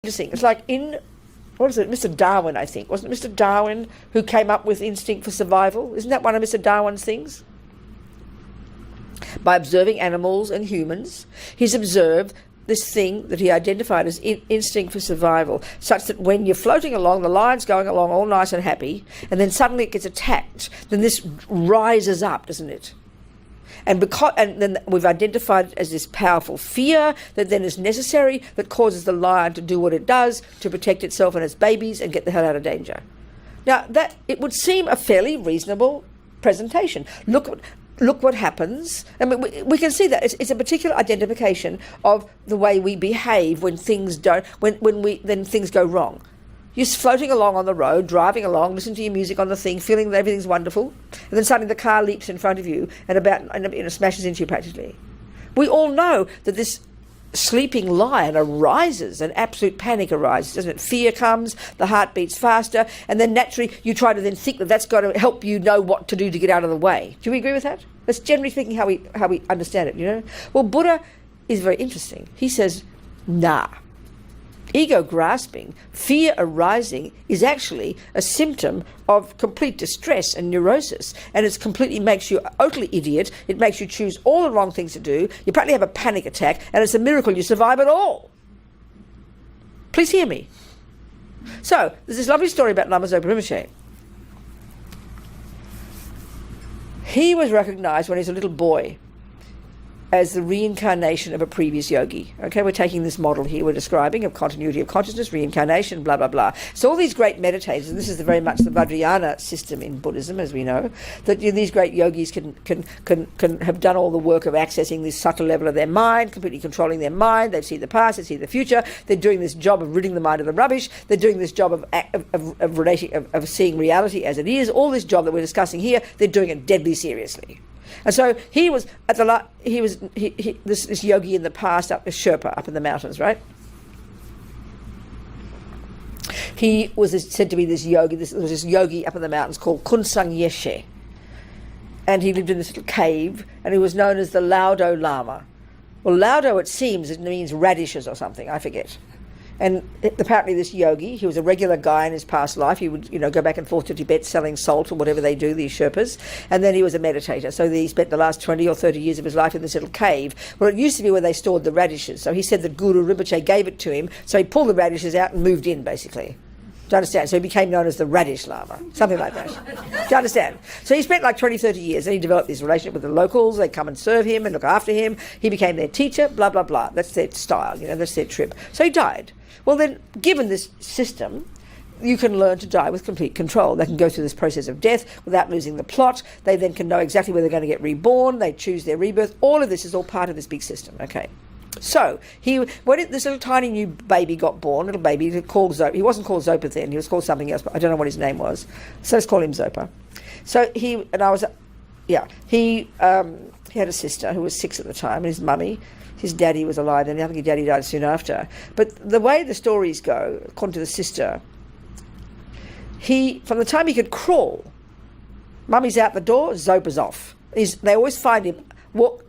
interesting. It's like in, what was it, Mr. Darwin, I think. Wasn't it Mr. Darwin who came up with instinct for survival? Isn't that one of Mr. Darwin's things? By observing animals and humans, he's observed this thing that he identified as instinct for survival, such that when you're floating along, the lion's going along all nice and happy, and then suddenly it gets attacked, then this rises up, doesn't it? And then we've identified it as this powerful fear that then is necessary, that causes the lion to do what it does to protect itself and its babies and get the hell out of danger. Now, that it would seem a fairly reasonable presentation. Look what happens. I mean, we can see that it's a particular identification of the way we behave when things don't, then things go wrong. You're floating along on the road, driving along, listening to your music on the thing, feeling that everything's wonderful, and then suddenly the car leaps in front of you and smashes into you practically. We all know that this sleeping lion arises, and absolute panic arises, doesn't it? Fear comes, the heart beats faster, and then naturally you try to then think that that's got to help you know what to do to get out of the way. Do we agree with that? That's generally speaking how we understand it, you know? Well, Buddha is very interesting. He says, nah. Ego grasping, fear arising, is actually a symptom of complete distress and neurosis, and it completely makes you utterly idiot. It makes you choose all the wrong things to do. You practically have a panic attack, and it's a miracle you survive at all. Please hear me. So there's this lovely story about Lama Zopa Rinpoche. He was recognized when he was a little boy as the reincarnation of a previous yogi. Okay, we're taking this model here we're describing of continuity of consciousness, reincarnation, blah, blah, blah. So all these great meditators, and this is very much the Vajrayana system in Buddhism, as we know, that these great yogis can have done all the work of accessing this subtle level of their mind, completely controlling their mind. They see the past, they see the future. They're doing this job of ridding the mind of the rubbish. They're doing this job of seeing reality as it is. All this job that we're discussing here, they're doing it deadly seriously. And so he was this yogi in the past, a Sherpa up in the mountains, right? He was said to be this yogi. There was this yogi up in the mountains called Kunsang Yeshe, and he lived in this little cave, and he was known as the Laudo Lama. Well, Laudo, it seems, it means radishes or something. I forget. And apparently this yogi, he was a regular guy in his past life. He would, go back and forth to Tibet selling salt or whatever they do, these Sherpas. And then he was a meditator. So he spent the last 20 or 30 years of his life in this little cave. Well, it used to be where they stored the radishes. So he said that Guru Rinpoche gave it to him. So he pulled the radishes out and moved in, basically. Do you understand? So he became known as the Radish Lama, something like that. Do you understand? So he spent like 20, 30 years, and he developed this relationship with the locals. They come and serve him and look after him. He became their teacher, blah, blah, blah. That's their style, that's their trip. So he died. Well then, given this system, you can learn to die with complete control. They can go through this process of death without losing the plot. They then can know exactly where they're going to get reborn. They choose their rebirth. All of this is all part of this big system, okay? So, when this little tiny new baby got born, little baby called Zopa. He wasn't called Zopa then, he was called something else, but I don't know what his name was. So let's call him Zopa. So he had a sister who was 6 at the time, and his mummy. His daddy was alive, and I think his daddy died soon after. But the way the stories go, according to the sister, from the time he could crawl, mummy's out the door, Zopa's off. They always find him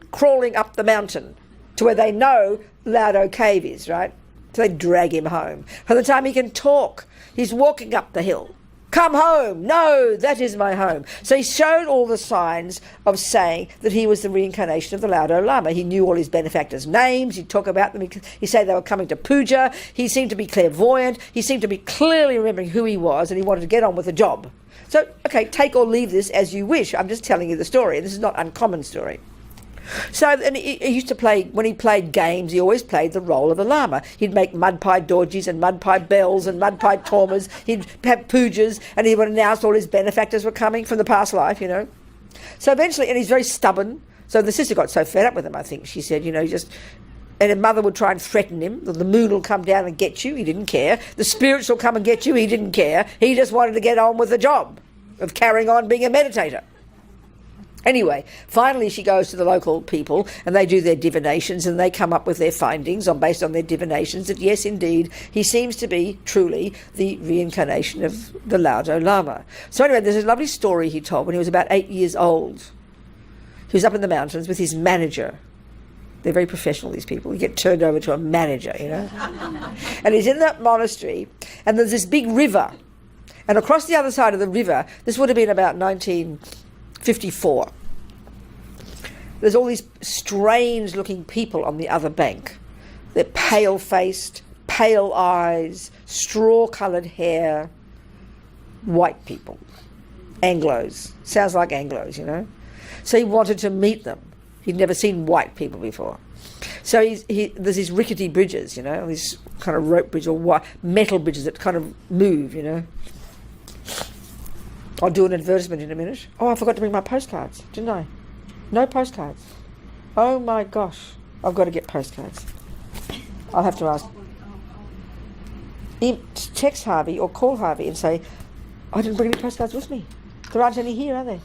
crawling up the mountain to where they know Laudo Cave is, right? So they drag him home. From the time he can talk, he's walking up the hill. Come home. No, that is my home. So he showed all the signs of saying that he was the reincarnation of the Laudo Lama. He knew all his benefactors' names. He'd talk about them. He'd say they were coming to puja. He seemed to be clairvoyant. He seemed to be clearly remembering who he was, and he wanted to get on with the job. So, okay, take or leave this as you wish. I'm just telling you the story. This is not an uncommon story. So, and he used to play, when he played games, he always played the role of the Lama. He'd make mud pie dorjis and mud pie bells and mud pie tormas. He'd have pujas, and he would announce all his benefactors were coming from the past life, So eventually, and he's very stubborn. So the sister got so fed up with him, I think. She said, and her mother would try and threaten him. The moon will come down and get you. He didn't care. The spirits will come and get you. He didn't care. He just wanted to get on with the job of carrying on being a meditator. Anyway, finally she goes to the local people, and they do their divinations, and they come up with their findings based on their divinations that yes, indeed, he seems to be truly the reincarnation of the Laudo Lama. So anyway, there's a lovely story he told when he was about 8 years old. He was up in the mountains with his manager. They're very professional, these people. You get turned over to a manager, And he's in that monastery, and there's this big river. And across the other side of the river, this would have been about 1954. There's all these strange-looking people on the other bank. They're pale-faced, pale eyes, straw-coloured hair, white people. Anglos. Sounds like Anglos, So he wanted to meet them. He'd never seen white people before. So there's these rickety bridges, these kind of rope bridges or metal bridges that kind of move, I'll do an advertisement in a minute. Oh, I forgot to bring my postcards, didn't I? No postcards. Oh my gosh, I've got to get postcards. I'll have to ask. Text Harvey or call Harvey and say, I didn't bring any postcards with me. There aren't any here, are there?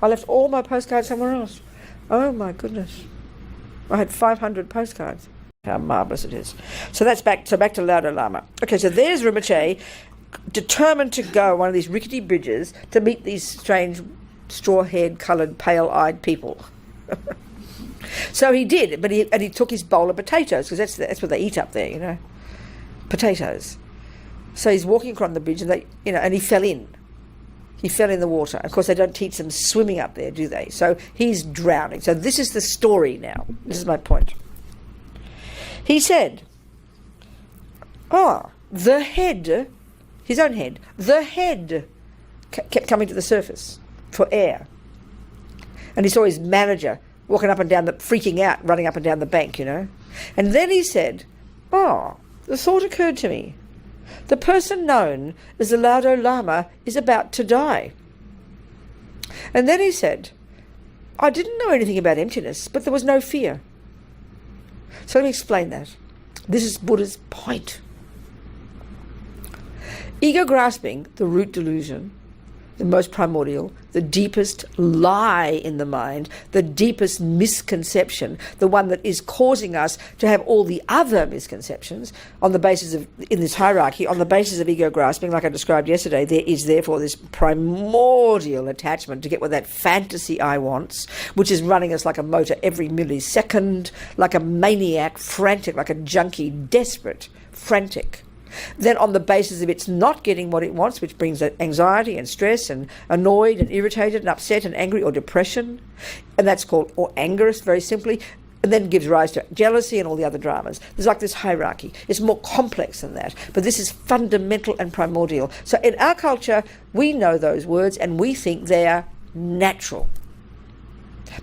I left all my postcards somewhere else. Oh my goodness. I had 500 postcards. How marvellous it is. So that's back to Laudo Lama. Okay, so there's Rinpoche, determined to go one of these rickety bridges to meet these strange straw-haired, coloured, pale-eyed people. So he did, but he took his bowl of potatoes, because that's what they eat up there, potatoes. So he's walking across the bridge, and and he fell in. He fell in the water. Of course, they don't teach them swimming up there, do they? So he's drowning. So this is the story now. This is my point. He said, the head, his own head, the head kept coming to the surface for air. And he saw his manager walking up and down, freaking out, running up and down the bank, And then he said, the thought occurred to me. The person known as the Laudo Lama is about to die. And then he said, I didn't know anything about emptiness, but there was no fear. So let me explain that. This is Buddha's point. Ego grasping, the root delusion, the most primordial, the deepest lie in the mind, the deepest misconception, the one that is causing us to have all the other misconceptions on the basis of, in this hierarchy, on the basis of ego grasping, like I described yesterday, there is therefore this primordial attachment to get what that fantasy I wants, which is running us like a motor every millisecond, like a maniac, frantic, like a junkie, desperate, frantic. Then on the basis of it's not getting what it wants, which brings anxiety and stress and annoyed and irritated and upset and angry or depression, and that's called, or anger very simply, and then gives rise to jealousy and all the other dramas. There's like this hierarchy. It's more complex than that, but this is fundamental and primordial. So in our culture, we know those words and we think they are natural,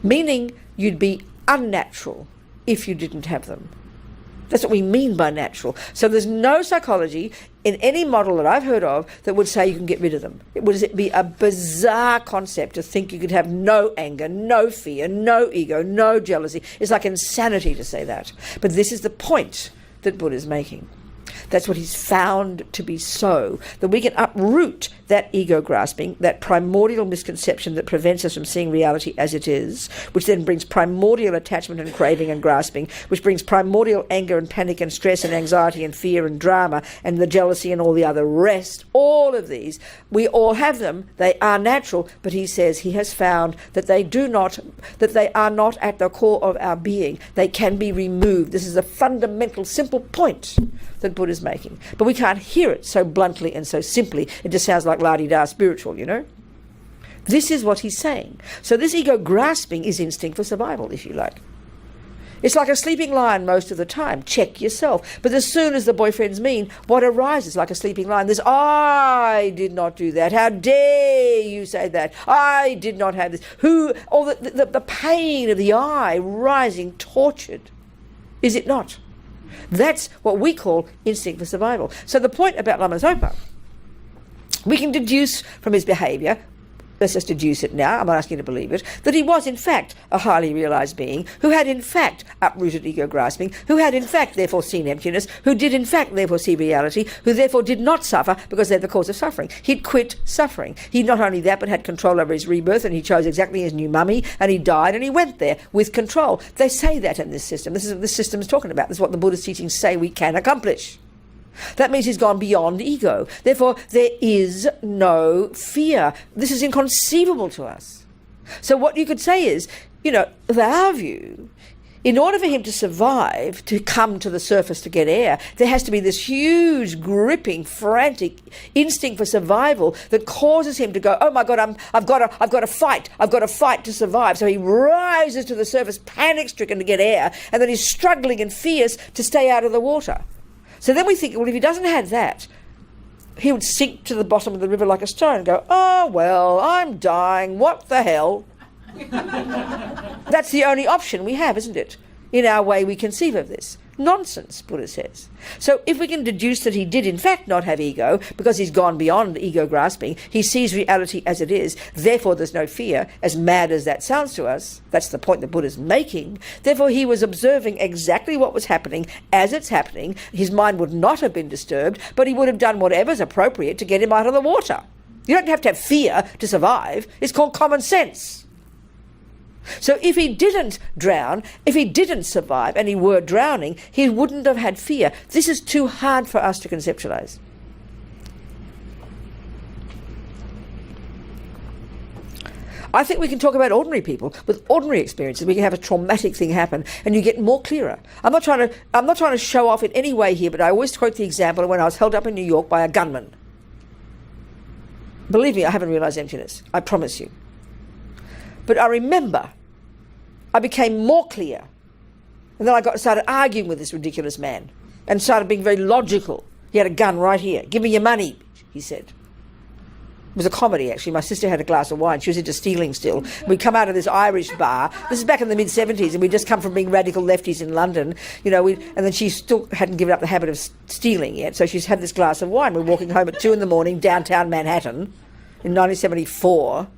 meaning you'd be unnatural if you didn't have them. That's what we mean by natural. So there's no psychology in any model that I've heard of that would say you can get rid of them. It would be a bizarre concept to think you could have no anger, no fear, no ego, no jealousy. It's like insanity to say that. But this is the point that Buddha's making. That's what he's found to be so, that we can uproot that ego grasping, that primordial misconception that prevents us from seeing reality as it is, which then brings primordial attachment and craving and grasping, which brings primordial anger and panic and stress and anxiety and fear and drama and the jealousy and all the other rest. All of these, we all have them. They are natural, but he says he has found that they are not at the core of our being. They can be removed. This is a fundamental, simple point that Buddha's making. But we can't hear it so bluntly and so simply. It just sounds like la-di-da spiritual, This is what he's saying. So this ego grasping is instinct for survival, if you like. It's like a sleeping lion most of the time. Check yourself. But as soon as the boyfriend's mean, what arises like a sleeping lion? There's, I did not do that. How dare you say that? I did not have this. All the pain of the I rising, tortured. Is it not? That's what we call instinct for survival. So the point about Lama Zopa, we can deduce from his behaviour, let's just deduce it now, I'm not asking you to believe it, that he was in fact a highly realised being who had in fact uprooted ego grasping, who had in fact therefore seen emptiness, who did in fact therefore see reality, who therefore did not suffer because they're the cause of suffering. He'd quit suffering. He not only that but had control over his rebirth, and he chose exactly his new mummy, and he died and he went there with control. They say that in this system. This is what this system is talking about. This is what the Buddhist teachings say we can accomplish. That means he's gone beyond ego. Therefore, there is no fear. This is inconceivable to us. So what you could say is, our view in order for him to survive, to come to the surface to get air, there has to be this huge, gripping, frantic instinct for survival that causes him to go, oh my God, I've got to fight to survive. So he rises to the surface, panic-stricken to get air, and then he's struggling and fierce to stay out of the water. So then we think, well, if he doesn't have that, he would sink to the bottom of the river like a stone and go, oh, well, I'm dying, what the hell? That's the only option we have, isn't it? In our way we conceive of this. Nonsense, Buddha says. So if we can deduce that he did in fact not have ego, because he's gone beyond ego grasping, he sees reality as it is, therefore there's no fear, as mad as that sounds to us, that's the point that Buddha's making, therefore he was observing exactly what was happening as it's happening. His mind would not have been disturbed, but he would have done whatever's appropriate to get him out of the water. You don't have to have fear to survive. It's called common sense. So if he didn't drown, if he didn't survive and he were drowning, he wouldn't have had fear. This is too hard for us to conceptualize. I think we can talk about ordinary people with ordinary experiences. We can have a traumatic thing happen and you get more clearer. I'm not trying to show off in any way here, but I always quote the example of when I was held up in New York by a gunman. Believe me, I haven't realized emptiness. I promise you. But I remember I became more clear. And then I started arguing with this ridiculous man and started being very logical. He had a gun right here. Give me your money, he said. It was a comedy, actually. My sister had a glass of wine. She was into stealing still. We'd come out of this Irish bar. This is back in the mid-70s, and we'd just come from being radical lefties in London. You know, and then she still hadn't given up the habit of stealing yet, so she's had this glass of wine. We're walking home at 2 a.m, downtown Manhattan, in 1974.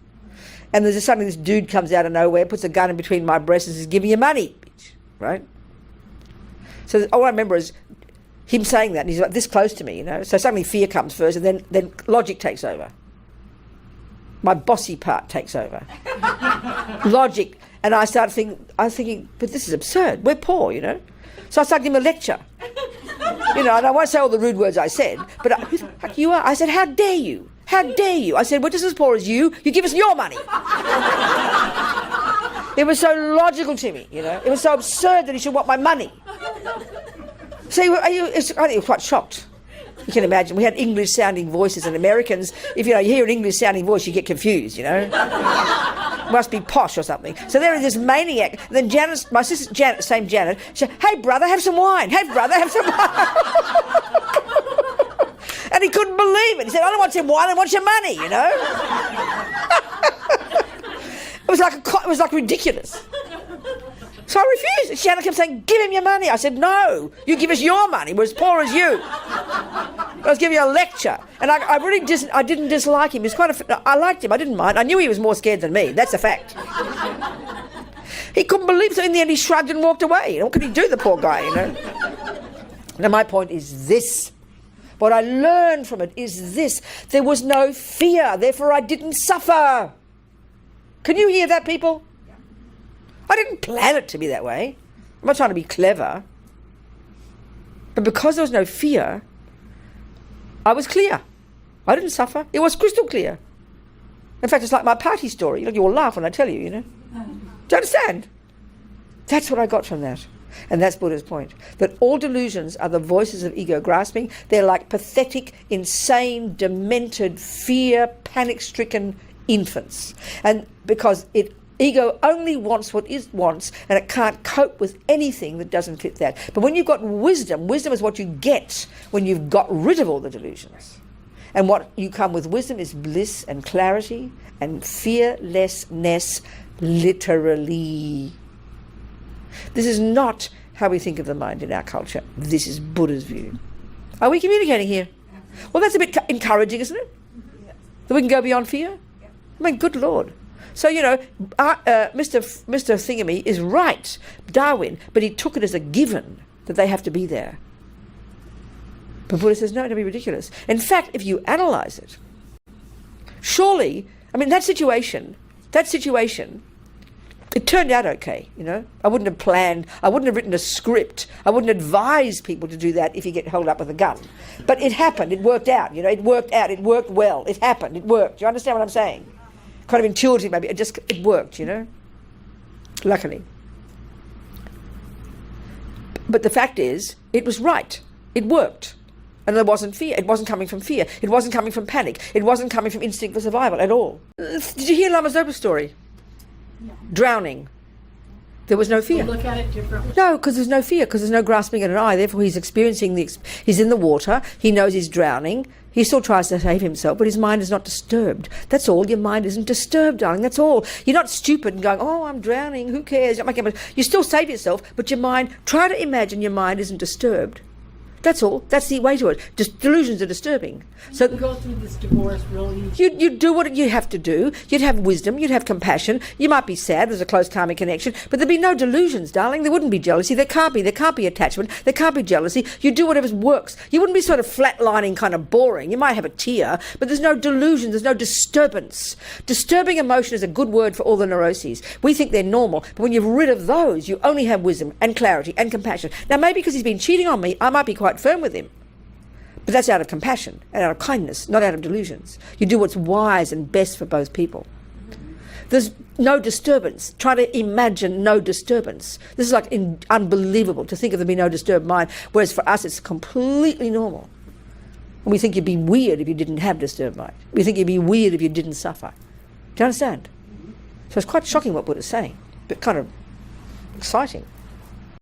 And there's suddenly this dude comes out of nowhere, puts a gun in between my breasts and says, give me your money, bitch, right? So all I remember is him saying that, and he's like this close to me, you know. So suddenly fear comes first, and then logic takes over. My bossy part takes over. Logic. And I was thinking, but this is absurd. We're poor, you know. So I started giving him a lecture. You know, and I won't say all the rude words I said, but who the fuck you are? I said, how dare you? How dare you? I said, we're just as poor as you. You give us your money. It was so logical to me, you know. It was so absurd that he should want my money. So I think he was quite shocked. You can imagine. We had English-sounding voices, and Americans, if you hear an English-sounding voice, you get confused, you know. Must be posh or something. So there is this maniac. Then Janet, my sister Janet, same Janet, she said, hey, brother, have some wine. Hey, brother, have some wine. And he couldn't believe it. He said, I don't want some wine, I want your money, you know. It was like ridiculous. So I refused. And Shannon kept saying, give him your money. I said, no, you give us your money. We're as poor as you. I was giving you a lecture. And I really didn't dislike him. I liked him. I didn't mind. I knew he was more scared than me. That's a fact. He couldn't believe it. So in the end, he shrugged and walked away. What could he do, the poor guy, you know? Now, my point is this. What I learned from it is this. There was no fear. Therefore, I didn't suffer. Can you hear that, people? I didn't plan it to be that way. I'm not trying to be clever. But because there was no fear, I was clear. I didn't suffer. It was crystal clear. In fact, it's like my party story. You all laugh when I tell you, you know. Do you understand? That's what I got from that. And that's Buddha's point. That all delusions are the voices of ego grasping. They're like pathetic, insane, demented, fear, panic-stricken infants. And because ego only wants what it wants, and it can't cope with anything that doesn't fit that. But when you've got wisdom is what you get when you've got rid of all the delusions. And what you come with wisdom is bliss and clarity and fearlessness, literally. This is not how we think of the mind in our culture. This is Buddha's view. Are we communicating here? Well, that's a bit encouraging, isn't it? That we can go beyond fear? I mean, good Lord. So, Mr. Thingamy is right, Darwin, but he took it as a given that they have to be there. But Buddha says, no, don't be ridiculous. In fact, if you analyse it, surely, I mean, that situation, it turned out okay, you know. I wouldn't have planned, I wouldn't have written a script, I wouldn't advise people to do that if you get held up with a gun. But it happened, it worked out, you know, it worked well, it happened, it worked. Do you understand what I'm saying? Kind of intuitive maybe, it worked, you know, luckily. But the fact is, it was right. It worked. And there wasn't fear. It wasn't coming from fear. It wasn't coming from panic. It wasn't coming from instinct for survival at all. Did you hear Lama Zopa's story? No. Drowning. There was no fear. You look at it differently. No, because there's no fear, because there's no grasping at an eye. Therefore, he's experiencing he's in the water. He knows he's drowning. He still tries to save himself, but his mind is not disturbed. That's all. Your mind isn't disturbed, darling. That's all. You're not stupid and going, oh, I'm drowning. Who cares? You still save yourself, but your mind, try to imagine your mind isn't disturbed. That's all. That's the way to it. Just delusions are disturbing. So you go through this divorce really easy. you'd do what you have to do. You'd have wisdom. You'd have compassion. You might be sad. There's a close karmic connection. But there'd be no delusions, darling. There wouldn't be jealousy. There can't be. There can't be attachment. There can't be jealousy. You do whatever works. You wouldn't be sort of flatlining, kind of boring. You might have a tear, but there's no delusion. There's no disturbance. Disturbing emotion is a good word for all the neuroses. We think they're normal. But when you're rid of those, you only have wisdom and clarity and compassion. Now, maybe because he's been cheating on me, I might be quite firm with him. But that's out of compassion and out of kindness, not out of delusions. You do what's wise and best for both people. There's no disturbance. Try to imagine no disturbance. This is like unbelievable to think of there being no disturbed mind, whereas for us it's completely normal. And we think you'd be weird if you didn't have disturbed mind. We think you'd be weird if you didn't suffer. Do you understand? So it's quite shocking what Buddha's saying, but kind of exciting.